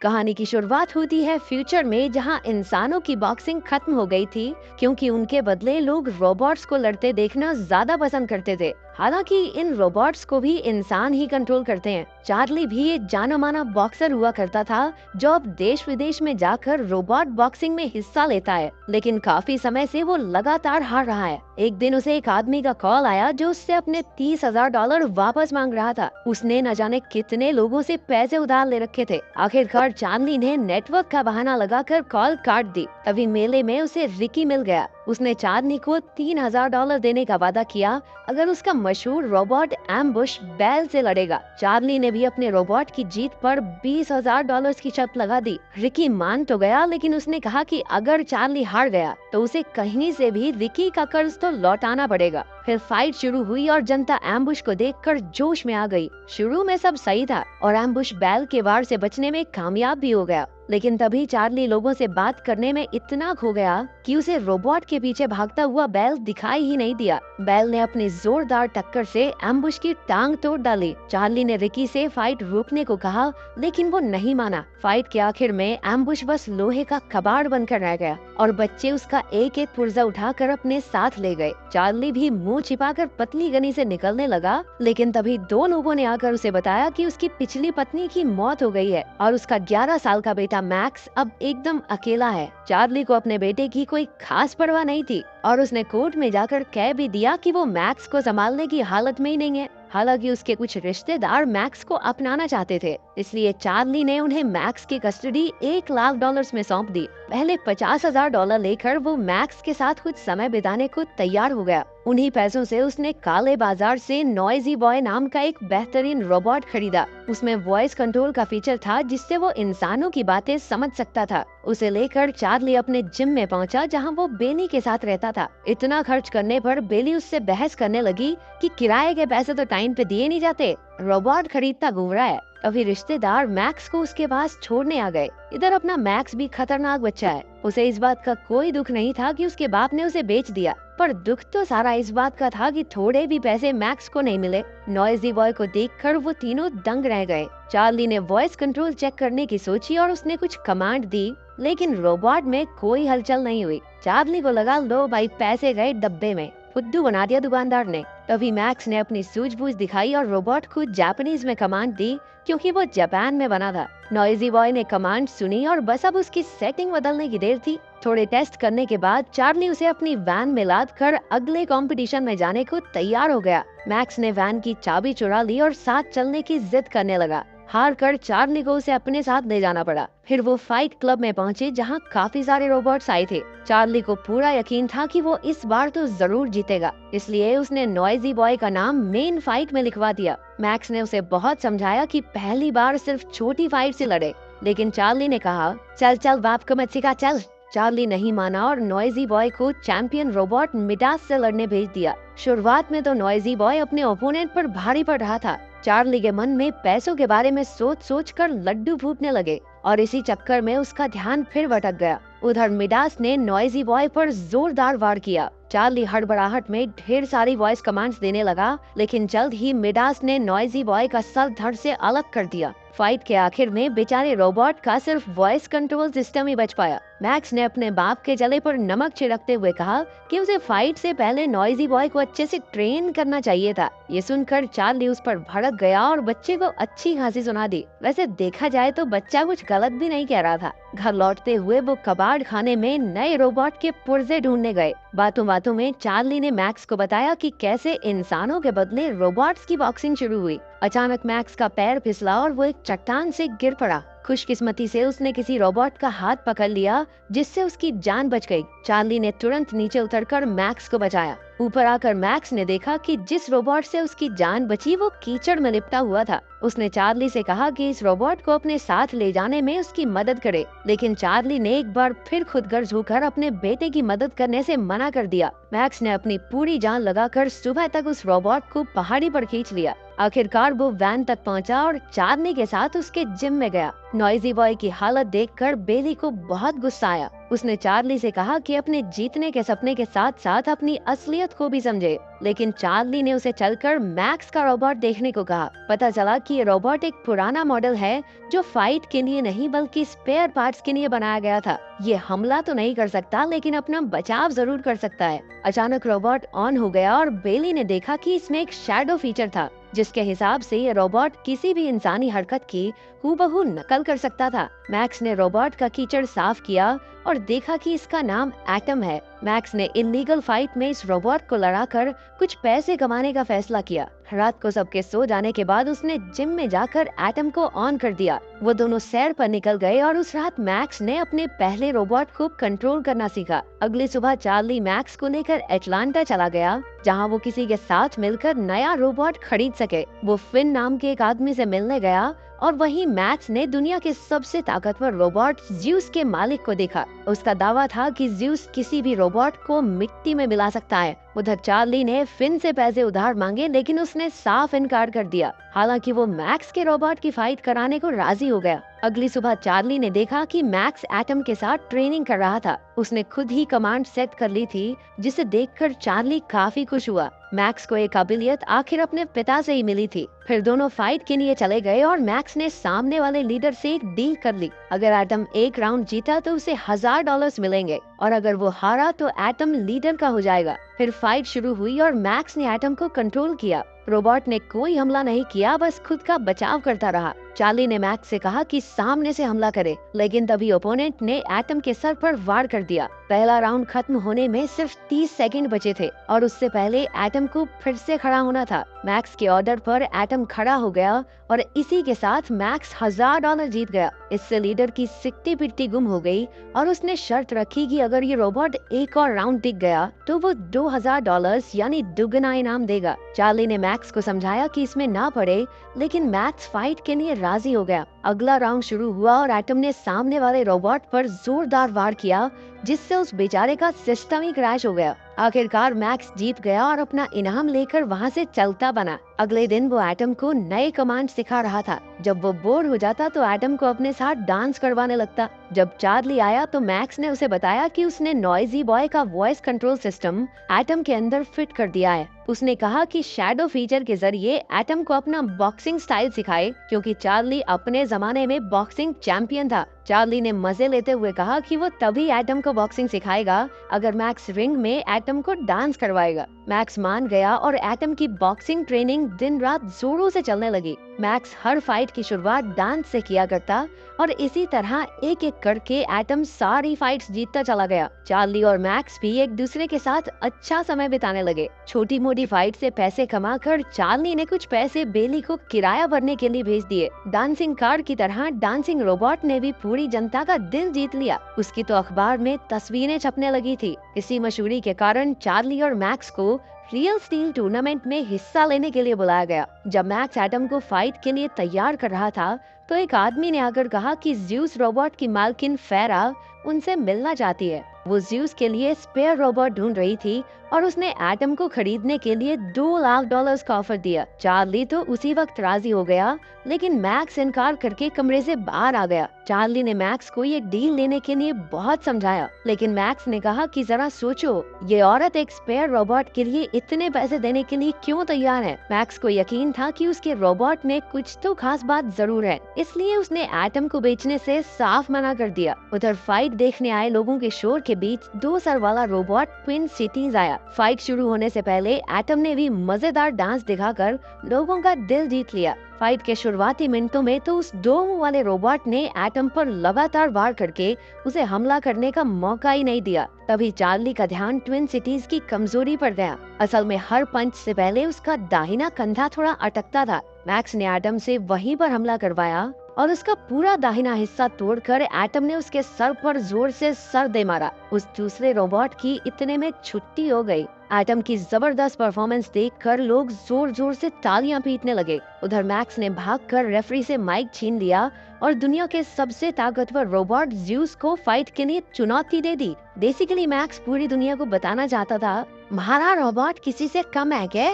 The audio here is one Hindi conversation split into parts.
कहानी की शुरुआत होती है फ्यूचर में, जहां इंसानों की बॉक्सिंग खत्म हो गई थी क्योंकि उनके बदले लोग रोबोट्स को लड़ते देखना ज्यादा पसंद करते थे। हालांकि इन रोबोट्स को भी इंसान ही कंट्रोल करते हैं। चार्ली भी एक जाना माना बॉक्सर हुआ करता था जो अब देश विदेश में जाकर रोबोट बॉक्सिंग में हिस्सा लेता है, लेकिन काफी समय से वो लगातार हार रहा है। एक दिन उसे एक आदमी का कॉल आया जो उससे अपने $30,000 वापस मांग रहा था। उसने न जाने कितने लोगों से पैसे उधार ले रखे थे। आखिरकार चार्ली ने नेटवर्क का बहाना लगाकर कॉल काट दी। तभी मेले में उसे रिकी मिल गया। उसने चार्ली को $3,000 देने का वादा किया अगर उसका मशहूर रोबोट एम्बुश बेल से लड़ेगा। चार्ली ने भी अपने रोबोट की जीत पर $20,000 की शर्त लगा दी। रिकी मान तो गया, लेकिन उसने कहा कि अगर चार्ली हार गया तो उसे कहीं से भी रिकी का कर्ज तो लौटाना पड़ेगा। फिर फाइट शुरू हुई और जनता एम्बुश को देखकर जोश में आ गई। शुरू में सब सही था और एम्बुश बेल के वार से बचने में कामयाब भी हो गया, लेकिन तभी चार्ली लोगों से बात करने में इतना खो गया कि उसे रोबोट के पीछे भागता हुआ बेल दिखाई ही नहीं दिया। बेल ने अपनी जोरदार टक्कर से एम्बुश की टांग तोड़ डाली। चार्ली ने रिकी से फाइट रोकने को कहा, लेकिन वो नहीं माना। फाइट के आखिर में एम्बुश बस लोहे का कबाड़ बनकर रह गया और बच्चे उसका एक एक पुर्जा उठाकर अपने साथ ले गए। चार्ली भी मुंह छिपाकर पतली गनी से निकलने लगा, लेकिन तभी दो लोगों ने आकर उसे बताया कि उसकी पिछली पत्नी की मौत हो गई है और उसका 11 साल का बेटा मैक्स अब एकदम अकेला है। चार्ली को अपने बेटे की कोई खास परवाह नहीं थी और उसने कोर्ट में जाकर कह भी दिया कि वो मैक्स को संभालने की हालत में ही नहीं है। हालांकि उसके कुछ रिश्तेदार मैक्स को अपनाना चाहते थे, इसलिए चार्ली ने उन्हें मैक्स की कस्टडी $1,00,000 में सौंप दी। पहले $50,000 लेकर वो मैक्स के साथ कुछ समय बिताने को तैयार हो गया। उन्हीं पैसों से उसने काले बाजार से नॉइजी बॉय नाम का एक बेहतरीन रोबोट खरीदा। उसमें वॉइस कंट्रोल का फीचर था जिससे वो इंसानों की बातें समझ सकता था। उसे लेकर चार्ली अपने जिम में पहुंचा जहां वो बेली के साथ रहता था। इतना खर्च करने पर बेली उससे बहस करने लगी कि किराए के पैसे तो टाइम पे दिए नहीं जाते, रोबोट खरीदता घूम रहा है। अभी रिश्तेदार मैक्स को उसके पास छोड़ने आ गए। इधर अपना मैक्स भी खतरनाक बच्चा है। उसे इस बात का कोई दुख नहीं था कि उसके बाप ने उसे बेच दिया, पर दुख तो सारा इस बात का था कि थोड़े भी पैसे मैक्स को नहीं मिले। नॉइजी बॉय को देखकर वो तीनों दंग रह गए। चार्ली ने वॉइस कंट्रोल चेक करने की सोची और उसने कुछ कमांड दी, लेकिन रोबोट में कोई हलचल नहीं हुई। चार्ली को लगा, लो भाई, पैसे गए डब्बे में, फुद्दू बना दिया दुकानदार ने। तभी मैक्स ने अपनी सूझबूझ दिखाई और रोबोट को जापानीज में कमांड दी, क्योंकि वो जापान में बना था। नॉइजी बॉय ने कमांड सुनी और बस अब उसकी सेटिंग बदलने की देर थी। थोड़े टेस्ट करने के बाद चार्ली उसे अपनी वैन में लाद कर अगले कंपटीशन में जाने को तैयार हो गया। मैक्स ने वैन की चाबी चुरा ली और साथ चलने की जिद करने लगा। हार कर चार्ली को उसे अपने साथ ले जाना पड़ा। फिर वो फाइट क्लब में पहुंचे जहां काफी सारे रोबोट्स आए थे। चार्ली को पूरा यकीन था कि वो इस बार तो जरूर जीतेगा, इसलिए उसने नॉइजी बॉय का नाम मेन फाइट में लिखवा दिया। मैक्स ने उसे बहुत समझाया कि पहली बार सिर्फ छोटी फाइट से लड़े, लेकिन चार्ली ने कहा, चल चल बाप को मत सिखा, चल। चार्ली नहीं माना और नॉइजी बॉय को चैंपियन रोबोट मिडास से लड़ने भेज दिया। शुरुआत में तो नॉइजी बॉय अपने ओपोनेंट पर भारी पड़ रहा था। चार्ली के मन में पैसों के बारे में सोच सोच कर लड्डू फूटने लगे और इसी चक्कर में उसका ध्यान फिर भटक गया। उधर मिडास ने नॉइजी बॉय पर जोरदार वार किया। चार्ली हड़बड़ाहट में ढेर सारी वॉइस कमांड्स देने लगा, लेकिन जल्द ही मिडास ने नॉइजी बॉय का सर धड़ से अलग कर दिया। फाइट के आखिर में बेचारे रोबोट का सिर्फ वॉइस कंट्रोल सिस्टम ही बच पाया। मैक्स ने अपने बाप के जले पर नमक छिड़कते हुए कहा कि उसे फाइट से पहले नॉइजी बॉय को अच्छे से ट्रेन करना चाहिए था। ये सुनकर चार्ली उस पर भड़क गया और बच्चे को अच्छी खासी सुना दी। वैसे देखा जाए तो बच्चा कुछ गलत भी नहीं कह रहा था। घर लौटते हुए वो कबाड़ खाने में नए रोबोट के पुर्जे ढूंढने गए। बातों बातों में चार्ली ने मैक्स को बताया कि कैसे इंसानों के बदले रोबोट्स की बॉक्सिंग शुरू हुई। अचानक मैक्स का पैर फिसला और वो एक चट्टान से गिर पड़ा। खुशकिस्मती से उसने किसी रोबोट का हाथ पकड़ लिया, जिससे उसकी जान बच गई। चार्ली ने तुरंत नीचे उतरकर मैक्स को बचाया। ऊपर आकर मैक्स ने देखा कि जिस रोबोट से उसकी जान बची वो कीचड़ में लिपटा हुआ था। उसने चार्ली से कहा कि इस रोबोट को अपने साथ ले जाने में उसकी मदद करे, लेकिन चार्ली ने एक बार फिर खुदगर्ज होकर अपने बेटे की मदद करने से मना कर दिया। मैक्स ने अपनी पूरी जान लगाकर सुबह तक उस रोबोट को पहाड़ी पर खींच लिया। आखिरकार वो वैन तक पहुंचा और चार्ली के साथ उसके जिम में गया। नॉइजी बॉय की हालत देखकर बेली को बहुत गुस्सा आया। उसने चार्ली से कहा कि अपने जीतने के सपने के साथ साथ अपनी असलियत को भी समझे, लेकिन चार्ली ने उसे चलकर मैक्स का रोबोट देखने को कहा। पता चला कि ये रोबोट एक पुराना मॉडल है जो फाइट के लिए नहीं बल्कि स्पेयर पार्ट्स के लिए बनाया गया था। ये हमला तो नहीं कर सकता लेकिन अपना बचाव जरूर कर सकता है। अचानक रोबोट ऑन हो गया और बेली ने देखा कि इसमें एक शैडो फीचर था, जिसके हिसाब से ये रोबोट किसी भी इंसानी हरकत की हूबहू नकल कर सकता था। मैक्स ने रोबोट का कीचड़ साफ किया और देखा कि इसका नाम एटम है। मैक्स ने इलीगल फाइट में इस रोबोट को लड़ाकर कुछ पैसे कमाने का फैसला किया। रात को सबके सो जाने के बाद उसने जिम में जाकर एटम को ऑन कर दिया। वो दोनों सैर पर निकल गए और उस रात मैक्स ने अपने पहले रोबोट को कंट्रोल करना सीखा। अगली सुबह चार्ली मैक्स को लेकर एटलांटा चला गया, जहां वो किसी के साथ मिलकर नया रोबोट खरीद सके। वो फिन नाम के एक आदमी से मिलने गया और वहीं मैक्स ने दुनिया के सबसे ताकतवर रोबोट ज़्यूस के मालिक को देखा। उसका दावा था कि ज़्यूस किसी भी रोबोट को मिट्टी में मिला सकता है। उधर चार्ली ने फिन से पैसे उधार मांगे लेकिन उसने साफ इनकार कर दिया। हालांकि वो मैक्स के रोबोट की फाइट कराने को राजी हो गया। अगली सुबह चार्ली ने देखा कि मैक्स एटम के साथ ट्रेनिंग कर रहा था। उसने खुद ही कमांड सेट कर ली थी, जिसे देखकर चार्ली काफी खुश हुआ। मैक्स को एक काबिलियत आखिर अपने पिता से ही मिली थी। फिर दोनों फाइट के लिए चले गए और मैक्स ने सामने वाले लीडर से एक डील कर ली। अगर एटम एक राउंड जीता तो उसे $1000 मिलेंगे और अगर वो हारा तो एटम लीडर का हो जाएगा। फिर फाइट शुरू हुई और मैक्स ने एटम को कंट्रोल किया। रोबोट ने कोई हमला नहीं किया, बस खुद का बचाव करता रहा। चार्ली ने मैक्स से कहा कि सामने से हमला करे, लेकिन तभी ओपोनेंट ने एटम के सर पर वार कर दिया। पहला राउंड खत्म होने में सिर्फ 30 सेकंड बचे थे और उससे पहले एटम को फिर से खड़ा होना था। मैक्स के ऑर्डर पर एटम खड़ा हो गया और इसी के साथ मैक्स $1000 जीत गया। इससे लीडर की सिकटी पिट्टी गुम हो गई और उसने शर्त रखी कि अगर ये रोबोट एक और राउंड टिक गया तो वो $2000 यानी दुगना इनाम देगा। चार्ली ने मैक्स को समझाया कि इसमें ना पड़े, लेकिन मैक्स फाइट के लिए राजी हो गया। अगला राउंड शुरू हुआ और एटम ने सामने वाले रोबोट पर जोरदार वार किया, जिससे उस बेचारे का सिस्टम ही क्रैश हो गया। आखिरकार मैक्स जीत गया और अपना इनाम लेकर वहां से चलता बना। अगले दिन वो एटम को नए कमांड सिखा रहा था। जब वो बोर हो जाता तो एटम को अपने साथ डांस करवाने लगता। जब चार्ली आया तो मैक्स ने उसे बताया कि उसने नॉइजी बॉय का वॉइस कंट्रोल सिस्टम एटम के अंदर फिट कर दिया है। उसने कहा कि शैडो फीचर के जरिए एटम को अपना बॉक्सिंग स्टाइल सिखाए, क्योंकि चार्ली अपने जमाने में बॉक्सिंग चैंपियन था। चार्ली ने मजे लेते हुए कहा कि वो तभी एटम को बॉक्सिंग सिखाएगा अगर मैक्स रिंग में एटम को डांस करवाएगा। मैक्स मान गया और एटम की बॉक्सिंग ट्रेनिंग दिन रात जोरों से चलने लगी। मैक्स हर फाइट की शुरुआत डांस से किया करता और इसी तरह एक एक करके एटम सारी फाइट्स जीतता चला गया। चार्ली और मैक्स भी एक दूसरे के साथ अच्छा समय बिताने लगे। छोटी मोटी फाइट से पैसे कमाकर चार्ली ने कुछ पैसे बेली को किराया भरने के लिए भेज दिए। डांसिंग कार की तरह डांसिंग रोबोट ने भी पूरी जनता का दिल जीत लिया। उसकी तो अखबार में तस्वीरें छपने लगी थी। इसी मशहूरी के कारण चार्ली और मैक्स को रियल स्टील टूर्नामेंट में हिस्सा लेने के लिए बुलाया गया। जब मैक्स एटम को फाइट के लिए तैयार कर रहा था तो एक आदमी ने आकर कहा कि ज़्यूस रोबोट की मालकिन फेरा उनसे मिलना चाहती है। वो ज़्यूस के लिए स्पेयर रोबोट ढूंढ रही थी और उसने एटम को खरीदने के लिए $2 लाख का ऑफर दिया। चार्ली तो उसी वक्त राजी हो गया, लेकिन मैक्स इनकार करके कमरे से बाहर आ गया। चार्ली ने मैक्स को ये डील लेने के लिए बहुत समझाया, लेकिन मैक्स ने कहा कि जरा सोचो, ये औरत एक स्पेयर रोबोट के लिए इतने पैसे देने के लिए क्यों तैयार है। मैक्स को यकीन था कि उसके रोबोट में कुछ तो खास बात जरूर है, इसलिए उसने एटम को बेचने से साफ मना कर दिया। उधर फाइट देखने आए लोगों के शोर के बीच 2 सर वाला रोबोट ट्विन सिटीज आया। फाइट शुरू होने से पहले एटम ने भी मजेदार डांस दिखाकर लोगों का दिल जीत लिया। फाइट के शुरुआती मिनटों में तो उस 2 मुंह वाले रोबोट ने एटम पर लगातार वार करके उसे हमला करने का मौका ही नहीं दिया। तभी चार्ली का ध्यान ट्विन सिटीज की कमजोरी पर गया। असल में हर पंच से पहले उसका दाहिना कंधा थोड़ा अटकता था। मैक्स ने एटम से वहीं पर हमला करवाया और उसका पूरा दाहिना हिस्सा तोड़कर एटम ने उसके सर पर जोर से सर दे मारा। उस दूसरे रोबोट की इतने में छुट्टी हो गई। एटम की जबरदस्त परफॉर्मेंस देखकर लोग जोर जोर से तालियां पीटने लगे। उधर मैक्स ने भागकर रेफरी से माइक छीन लिया और दुनिया के सबसे ताकतवर रोबोट ज़्यूस को फाइट के लिए चुनौती दे दी। बेसिकली मैक्स पूरी दुनिया को बताना चाहता था, हमारा रोबोट किसी से कम है क्या?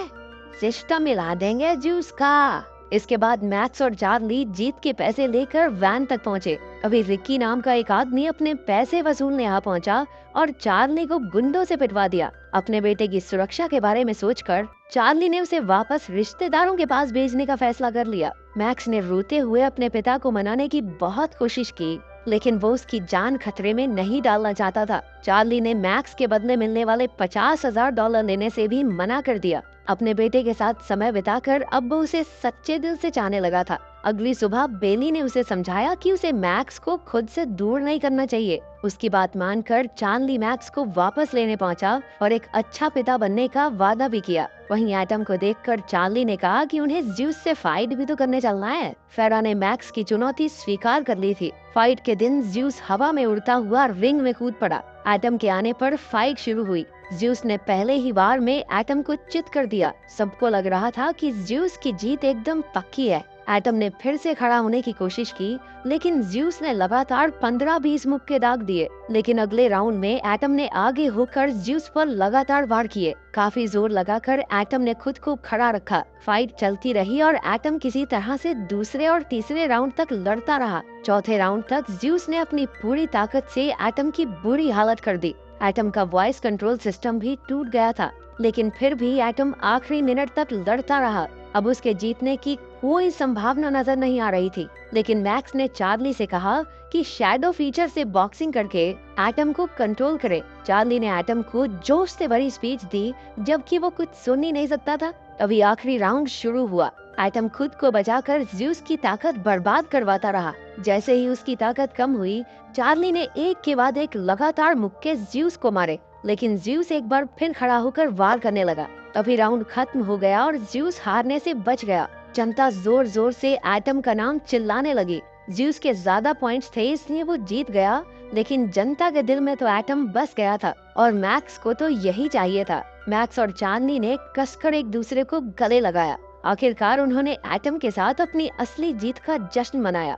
सिस्टम मिला देंगे ज़्यूस का। इसके बाद मैक्स और चार्ली जीत के पैसे लेकर वैन तक पहुँचे। अभी रिक्की नाम का एक आदमी अपने पैसे वसूलने यहाँ पहुँचा और चार्ली को गुंडों से पिटवा दिया। अपने बेटे की सुरक्षा के बारे में सोचकर चार्ली ने उसे वापस रिश्तेदारों के पास भेजने का फैसला कर लिया। मैक्स ने रोते हुए अपने पिता को मनाने की बहुत कोशिश की, लेकिन वो उसकी जान खतरे में नहीं डालना चाहता था। चार्ली ने मैक्स के बदले मिलने वाले $50,000 लेने से भी मना कर दिया। अपने बेटे के साथ समय बिताकर अब वो उसे सच्चे दिल से चाहने लगा था। अगली सुबह बेली ने उसे समझाया कि उसे मैक्स को खुद से दूर नहीं करना चाहिए। उसकी बात मानकर चार्ली मैक्स को वापस लेने पहुंचा और एक अच्छा पिता बनने का वादा भी किया। वहीं एटम को देखकर चार्ली ने कहा कि उन्हें ज्यूस से फाइट भी तो करने चलना है। फेरा ने मैक्स की चुनौती स्वीकार कर ली थी। फाइट के दिन ज्यूस हवा में उड़ता हुआ रिंग में कूद पड़ा। एटम के आने पर फाइट शुरू हुई। ज्यूस ने पहले ही बार में एटम को चित कर दिया। सबको लग रहा था कि ज्यूस की जीत एकदम पक्की है। एटम ने फिर से खड़ा होने की कोशिश की, लेकिन ज्यूस ने लगातार 15-20 मुक्के दाग दिए। लेकिन अगले राउंड में एटम ने आगे होकर ज्यूस पर लगातार वार किए। काफी जोर लगाकर एटम ने खुद को खड़ा रखा। फाइट चलती रही और एटम किसी तरह से दूसरे और तीसरे राउंड तक लड़ता रहा। चौथे राउंड तक ज्यूस ने अपनी पूरी ताकत से एटम की बुरी हालत कर दी। एटम का वॉइस कंट्रोल सिस्टम भी टूट गया था, लेकिन फिर भी एटम आखिरी मिनट तक लड़ता रहा। अब उसके जीतने की कोई संभावना नजर नहीं आ रही थी, लेकिन मैक्स ने चार्ली से कहा कि शैडो फीचर से बॉक्सिंग करके एटम को कंट्रोल करे। चार्ली ने एटम को जोश से भरी स्पीच दी, जबकि वो कुछ सुन ही नहीं सकता था। अभी आखिरी राउंड शुरू हुआ। एटम खुद को बचाकर ज्यूस की ताकत बर्बाद करवाता रहा। जैसे ही उसकी ताकत कम हुई, चार्ली ने एक के बाद एक लगातार मुक्के ज्यूस को मारे, लेकिन ज्यूस एक बार फिर खड़ा होकर वार करने लगा। अभी राउंड खत्म हो गया और ज्यूस हारने से बच गया। जनता जोर जोर से एटम का नाम चिल्लाने लगी। ज्यूस के ज्यादा पॉइंट्स थे, इसलिए वो जीत गया, लेकिन जनता के दिल में तो एटम बस गया था और मैक्स को तो यही चाहिए था। मैक्स और चार्ली ने कसकर एक दूसरे को गले लगाया। आखिरकार उन्होंने एटम के साथ अपनी असली जीत का जश्न मनाया।